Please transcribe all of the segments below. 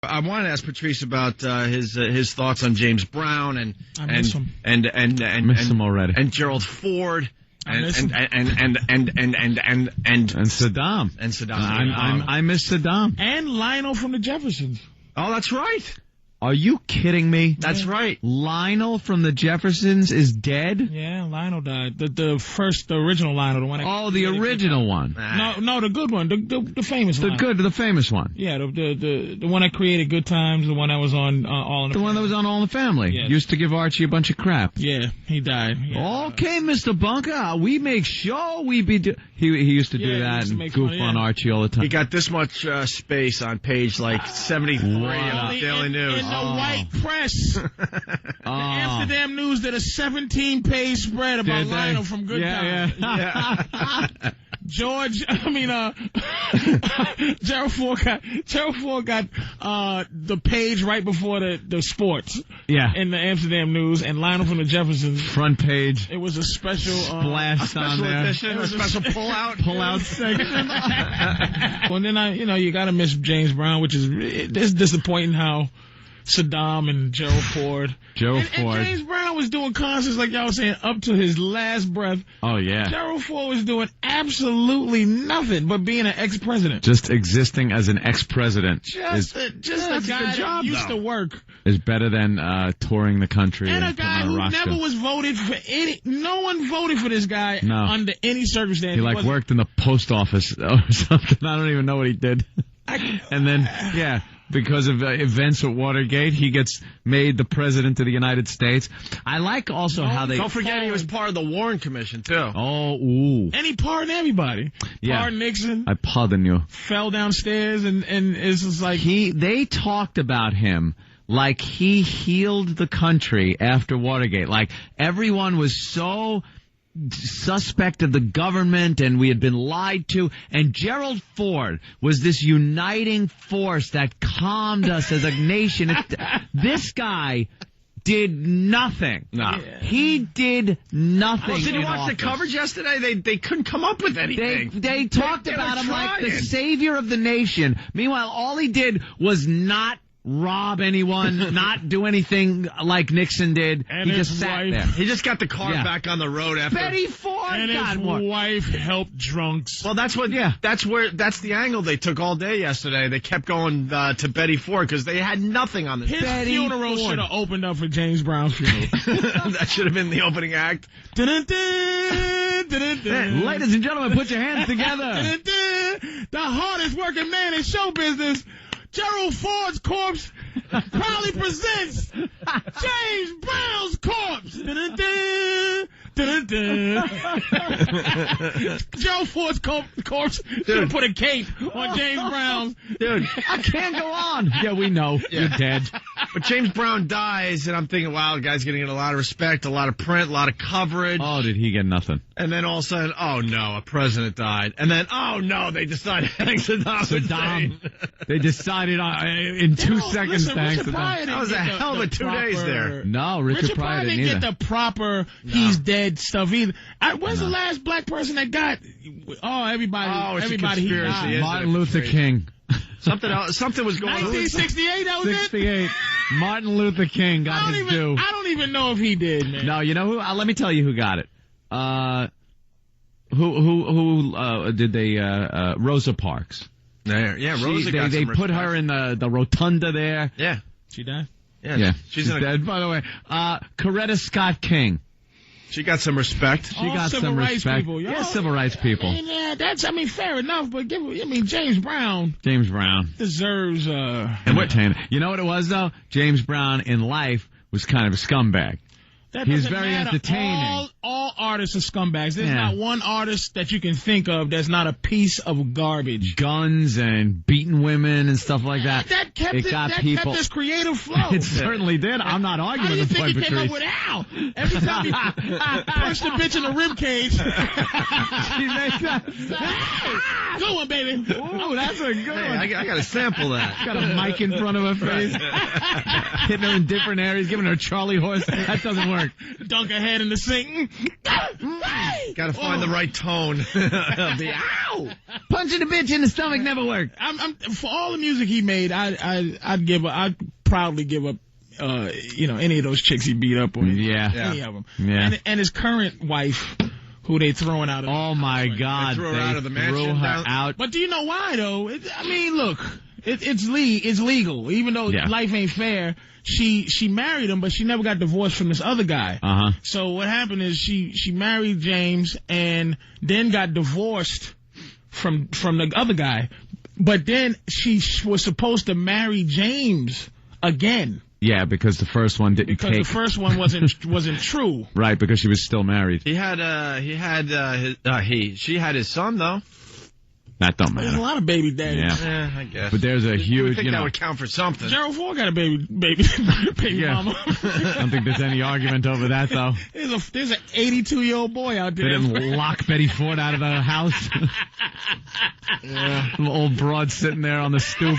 I wanted to ask Patrice about his thoughts on James Brown and miss him. miss him already. And Gerald Ford and Saddam. I miss Saddam. And Lionel from the Jeffersons. Oh, that's right. Are you kidding me? That's right. Lionel from the Jeffersons is dead? Yeah, Lionel died. The original Lionel, the one. The original one. No, the good one, the famous one. The famous one. Yeah, the one that created Good Times, the one that was on All in the Family. The one that was on All in the Family. Yes. Used to give Archie a bunch of crap. Yeah, he died. Yeah. Okay, Mr. Bunker, we make sure we be He used to do that and goof on Archie all the time. He got this much space on page 73 of the Daily News. In the white press. The Amsterdam News did a 17-page spread about Lionel from Good Times. Yeah. Gerald Ford got the page right before the sports. Yeah. In the Amsterdam News, and Lionel from the Jeffersons. Front page. It was a special blast on there. Edition, a special pull-out section. Well, then you gotta miss James Brown, which is disappointing how Saddam and Gerald Ford. And James Brown was doing concerts, like y'all was saying, up to his last breath. Oh, yeah. Gerald Ford was doing absolutely nothing but being an ex-president. Just existing as an ex-president. Just a guy that used to work. Is better than touring the country. And a guy who never was voted for no one voted for this guy under any circumstance. He worked in the post office or something. I don't even know what he did. And then, because of events at Watergate, he gets made the president of the United States. I like also how they... Don't forget he was part of the Warren Commission, too. Oh, ooh. And he pardoned everybody. Yeah. Pardoned Nixon. I pardon you. Fell downstairs and it's just like... They talked about him like he healed the country after Watergate. Like, everyone was so suspect of the government and we had been lied to, and Gerald Ford was this uniting force that calmed us as a nation. This guy did nothing. No. He did nothing. Well, did you watch the coverage yesterday? They couldn't come up with anything. They talked about him like the savior of the nation. Meanwhile, all he did was not rob anyone, not do anything like Nixon did. And he just sat there. He just got the car back on the road after. Betty Ford and his wife helped drunks. Well, that's the angle they took all day yesterday. They kept going to Betty Ford because they had nothing on this. His funeral should have opened up for James Brown's funeral. That should have been the opening act. Ladies and gentlemen, put your hands together. The hardest working man in show business, Gerald Ford's corpse, proudly presents James Brown's corpse. Gerald Ford's corpse should have put a cape on James Brown's. Dude, I can't go on. Yeah, we know. You're dead. But James Brown dies, and I'm thinking, wow, the guy's going to get a lot of respect, a lot of print, a lot of coverage. Oh, did he get nothing? And then all of a sudden, oh no, a president died. And then, oh no, they decided Saddam. They decided in 2 seconds, thanks to Saddam. That was a hell of a 2 days there. No, Richard Pryor didn't get the proper he's dead stuff either. When's the last black person that got? Everybody he died. Martin Luther King. Something else. Something was going on. 1968. That was 68. Martin Luther King got his due. I don't even know if he did, man. No, you know who? Let me tell you who got it. Who did they? Rosa Parks. Yeah, Rosa got They put her in the rotunda there. Yeah. She died? Yeah. She's dead, by the way. Coretta Scott King. She got some respect. She got some respect. People, yeah, civil rights people. Fair enough, but James Brown. James Brown deserves entertainment. You know what it was though? James Brown in life was kind of a scumbag. He's very entertaining. All artists are scumbags. There's not one artist that you can think of that's not a piece of garbage. Guns and beating women and stuff like that. That kept this creative flow. It certainly did. I'm not arguing with the point, Patrice. How do you think he came up with Al? Every time he punched a bitch in the rib cage. She makes that. Good one, baby. Oh, that's a good one. I got to sample that. Got a mic in front of her face. Hitting her in different areas, giving her a Charlie horse. That doesn't work. Dunk her head in the sink. Got to find the right tone. Ow! Punching a bitch in the stomach never worked. For all the music he made, I'd proudly give up, any of those chicks he beat up on. Yeah. Any of them. Yeah. And his current wife, who they throwing out of Oh my God. They threw her out of the mansion. Threw her out. But do you know why though? Look, it's legal. Even though life ain't fair, she married him, but she never got divorced from this other guy. Uh-huh. So what happened is she married James and then got divorced from the other guy. But then she was supposed to marry James again. Yeah, because the first one didn't Because the first one wasn't true. Right, because she was still married. She had his son though. That don't There's a matter. lot of baby daddies. Yeah, I guess. But there's a huge, I think that would count for something. Gerald Ford got a baby mama. I don't think there's any argument over that, though. There's an 82-year-old boy out there. They didn't lock Betty Ford out of the house. Some old broad sitting there on the stoop.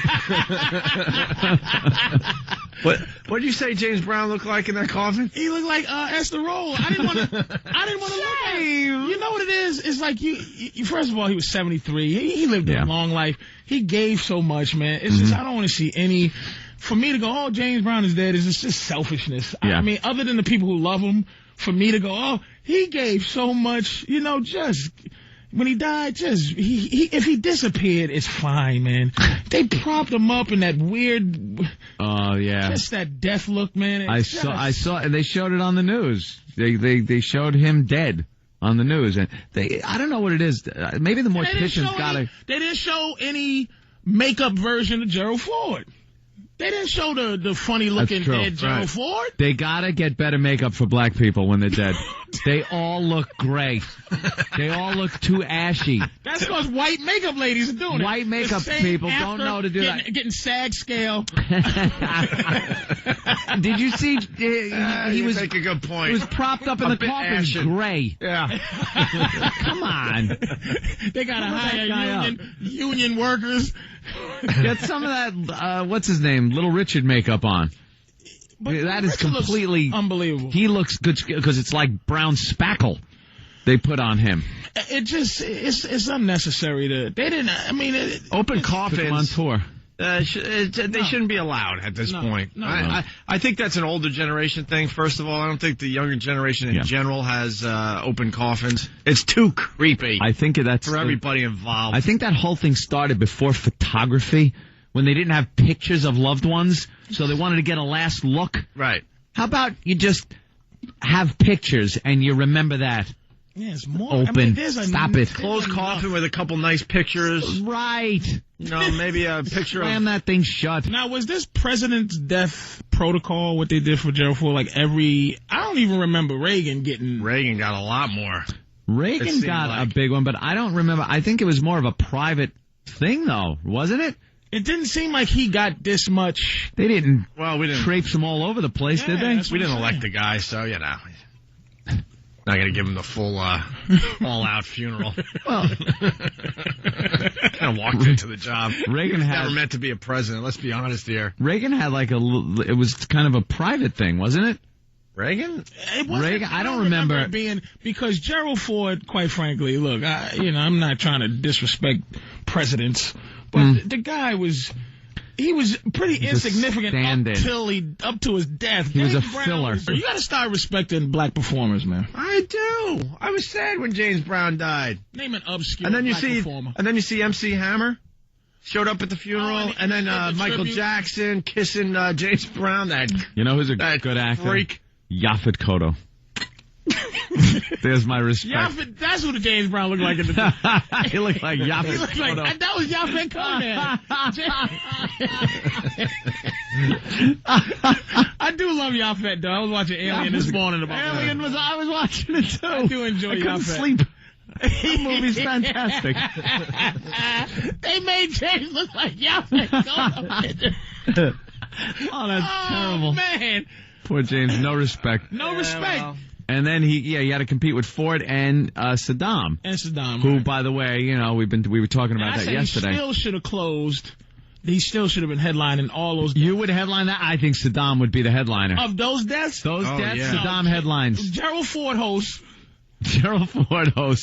What did you say James Brown looked like in that coffin? He looked like Esther Roll. I didn't want to look at him. You know what it is? It's like you first of all, he was 73. He lived a long life. He gave so much, man. It's just I don't want to see any. For me to go, oh, James Brown is dead, is just selfishness. Yeah. I mean, other than the people who love him, for me to go, oh, he gave so much. Just when he died, if he disappeared, it's fine, man. They propped him up in that weird. Oh yeah. Just that death look, man. I saw, and they showed it on the news. They showed him dead on the news, and I don't know what it is. Maybe the morticians gotta. They didn't show any makeup version of Gerald Ford. They didn't show the funny looking dead Gerald Ford. They gotta get better makeup for black people when they're dead. They all look gray. They all look too ashy. That's because white makeup ladies are doing it. White makeup people don't know to do that. Getting SAG scale. Did you see? He was make a good point. He was propped up in the coffin, gray. Yeah. Come on. They gotta hire union workers. Get some of that. What's his name? Little Richard makeup on. But that is completely unbelievable. He looks good because it's like brown spackle they put on him. It's unnecessary they didn't. I mean, open coffins on tour. They shouldn't be allowed at this point. No. I think that's an older generation thing. First of all, I don't think the younger generation in general has open coffins. It's too creepy. I think that's for everybody involved. I think that whole thing started before photography, when they didn't have pictures of loved ones, so they wanted to get a last look. Right. How about you just have pictures and you remember that? Yeah, it's more open. Stop it. Closed coffin with a couple nice pictures. Right. Maybe a picture Slam that thing shut. Now, was this president's death protocol what they did for Gerald Ford? Like I don't even remember Reagan got a lot more. Reagan got a big one, but I don't remember. I think it was more of a private thing, though, wasn't it? It didn't seem like he got this much. They didn't. Well, we didn't traipse him all over the place, did they? We didn't elect the guy, so not going to give him the full all-out funeral. Well, kind of walked into the job. Reagan never meant to be a president. Let's be honest here. Reagan had it was kind of a private thing, wasn't it? Reagan? Reagan, I don't remember it being, because Gerald Ford, quite frankly, look, I'm not trying to disrespect presidents, but the guy was pretty insignificant up to his death. He was a filler. You got to start respecting black performers, man. I do. I was sad when James Brown died. Name an obscure performer. And then you see MC Hammer showed up at the funeral, and then Michael Jackson kissing James Brown. Who's a good actor? Freak. Yaphet Kotto. There's my respect. That's what James Brown looked like in the He looked like Yaphet Kotto. That was Yaphet Kotto. I do love Yaphet, though. I was watching Alien this morning. I was watching it, too. I do enjoy Yaphet. I couldn't sleep. That movie's fantastic. They made James look like Yaphet Kotto. Oh, that's terrible. Man. Poor James, no respect. No respect. Well. And then he had to compete with Ford and Saddam. And Saddam, who, by the way, we were talking about that yesterday. He still should have closed. He still should have been headlining all those deaths. You would headline that? I think Saddam would be the headliner. Of those deaths? Saddam headlines. Gerald Ford hosts. Saddam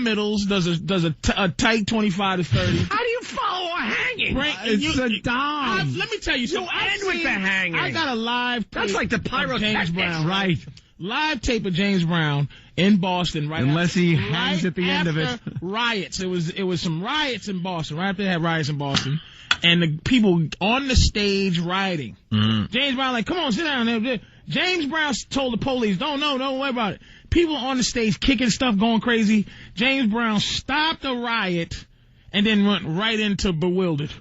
Middles does a tight 25 to 30. How do you follow a hanging? Saddam. Let me tell you something. End with the hanging. I got a live tape. That's like the James Brown, right? Live tape of James Brown in Boston, right? Unless he hangs at the end of it. Riots. It was some riots in Boston. Right after they had riots in Boston, and the people on the stage rioting. James Brown like, come on, sit down. James Brown told the police, don't worry about it. People on the stage kicking stuff, going crazy. James Brown stopped the riot and then went right into Bewildered.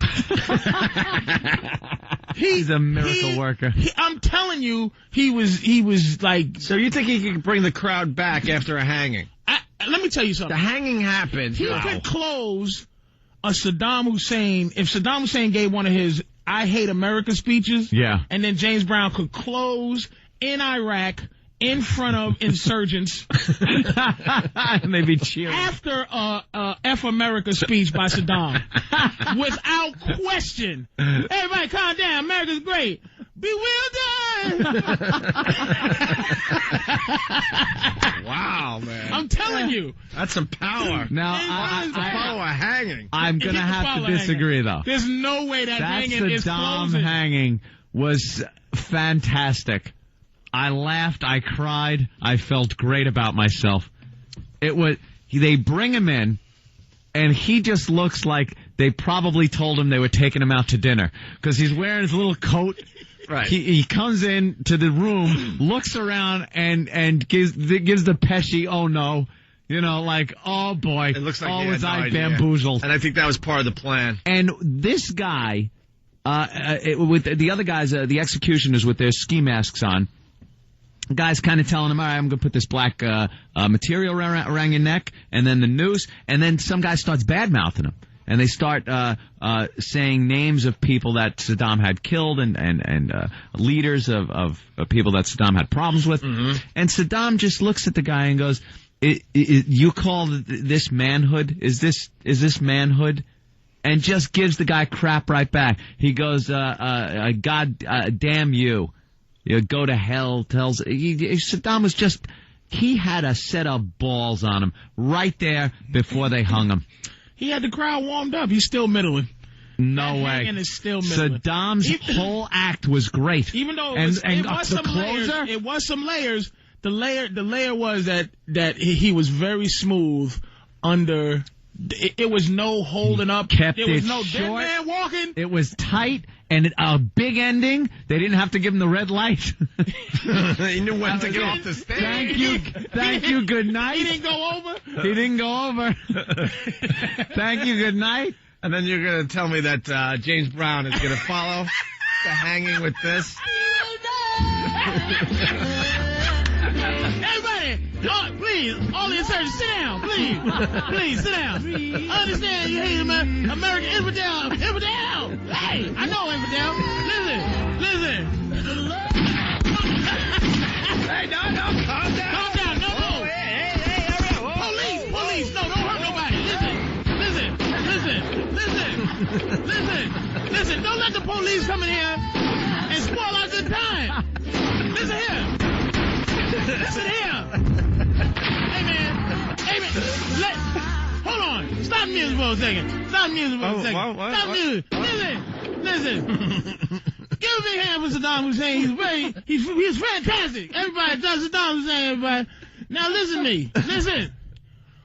He's a miracle worker. I'm telling you, he was like. So you think he could bring the crowd back after a hanging? Let me tell you something. The hanging happened. He could close a Saddam Hussein. If Saddam Hussein gave one of his I Hate America speeches, and then James Brown could close in Iraq in front of insurgents. And they'd be cheering. After F America speech by Saddam. Without question. Everybody calm down. America's great. Bewildered. Wow, man. I'm telling you. That's some power. Now, I follow a hanging. I'm going to have to disagree, though. There's no way that hanging is closing. Saddam hanging was fantastic. I laughed, I cried, I felt great about myself. They bring him in, and he just looks like they probably told him they were taking him out to dinner. Because he's wearing his little coat. Right. He comes in to the room, looks around, and gives the Pesci, oh no. Like, oh boy. It looks like was I bamboozled. And I think that was part of the plan. And this guy, with the other guys, the executioners with their ski masks on, the guy's kind of telling him, all right, I'm going to put this black material around your neck, and then the noose, and then some guy starts bad-mouthing him. And they start saying names of people that Saddam had killed and leaders of people that Saddam had problems with. Mm-hmm. And Saddam just looks at the guy and goes, you call this manhood? Is this manhood? And just gives the guy crap right back. He goes, God damn you. You go to hell. Saddam was he had a set of balls on him right there before they hung him. He had the crowd warmed up. He's still middling. No way. And is still middling. Saddam's whole act was great. Even though it was some layers. The layer was that he was very smooth under. It was no holding up. There was no short. Dead man walking. It was tight and a big ending. They didn't have to give him the red light. He knew when to get off the stage. Thank you, good night. He didn't go over. Thank you, good night. And then you're going to tell me that James Brown is going to follow the hanging with this. Everybody, please, all the insurgents, sit down, please. Please, sit down. I understand you hate American infidel. Hey, I know infidel. Listen. Hey, no, calm down. Calm down, no. Hey, Police, no, don't hurt nobody. Listen, don't let the police come in here and spoil our good time. Listen here. Hey man. Hold on. Stop music for a second. What? Stop music. Listen. Give a big hand for Saddam Hussein. He's fantastic. Everybody does Saddam Hussein, everybody. Now listen to me. Listen.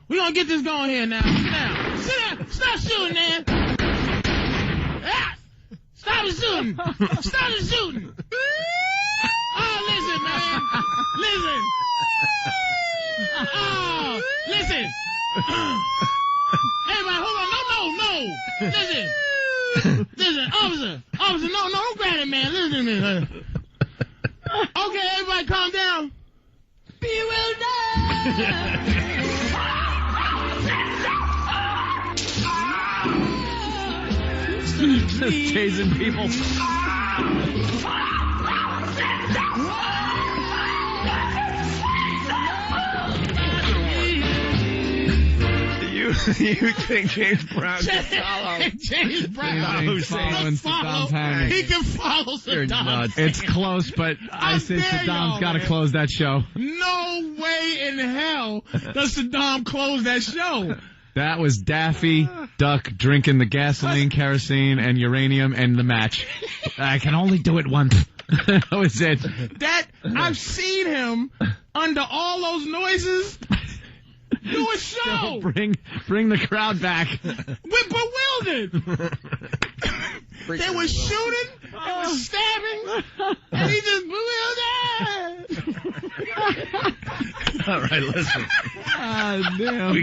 We're gonna get this going here now. Sit down. Stop shooting, man. Stop the shooting. Oh, listen, man. Listen. Everybody, hold on. No. Listen, officer. No, don't grab it, man. Listen to me. Okay, everybody calm down. Just chasing people. You think James Brown can follow? James Brown. He can follow Saddam. It's close, but I say Saddam's got to close that show. No way in hell does Saddam close that show. That was Daffy Duck drinking the gasoline, kerosene, and uranium, and the match. I can only do it once. That was it. I've seen him under all those noises do a show. Bring the crowd back. We're bewildered. They were shooting, they were stabbing, and he just all right, listen. Ah, damn.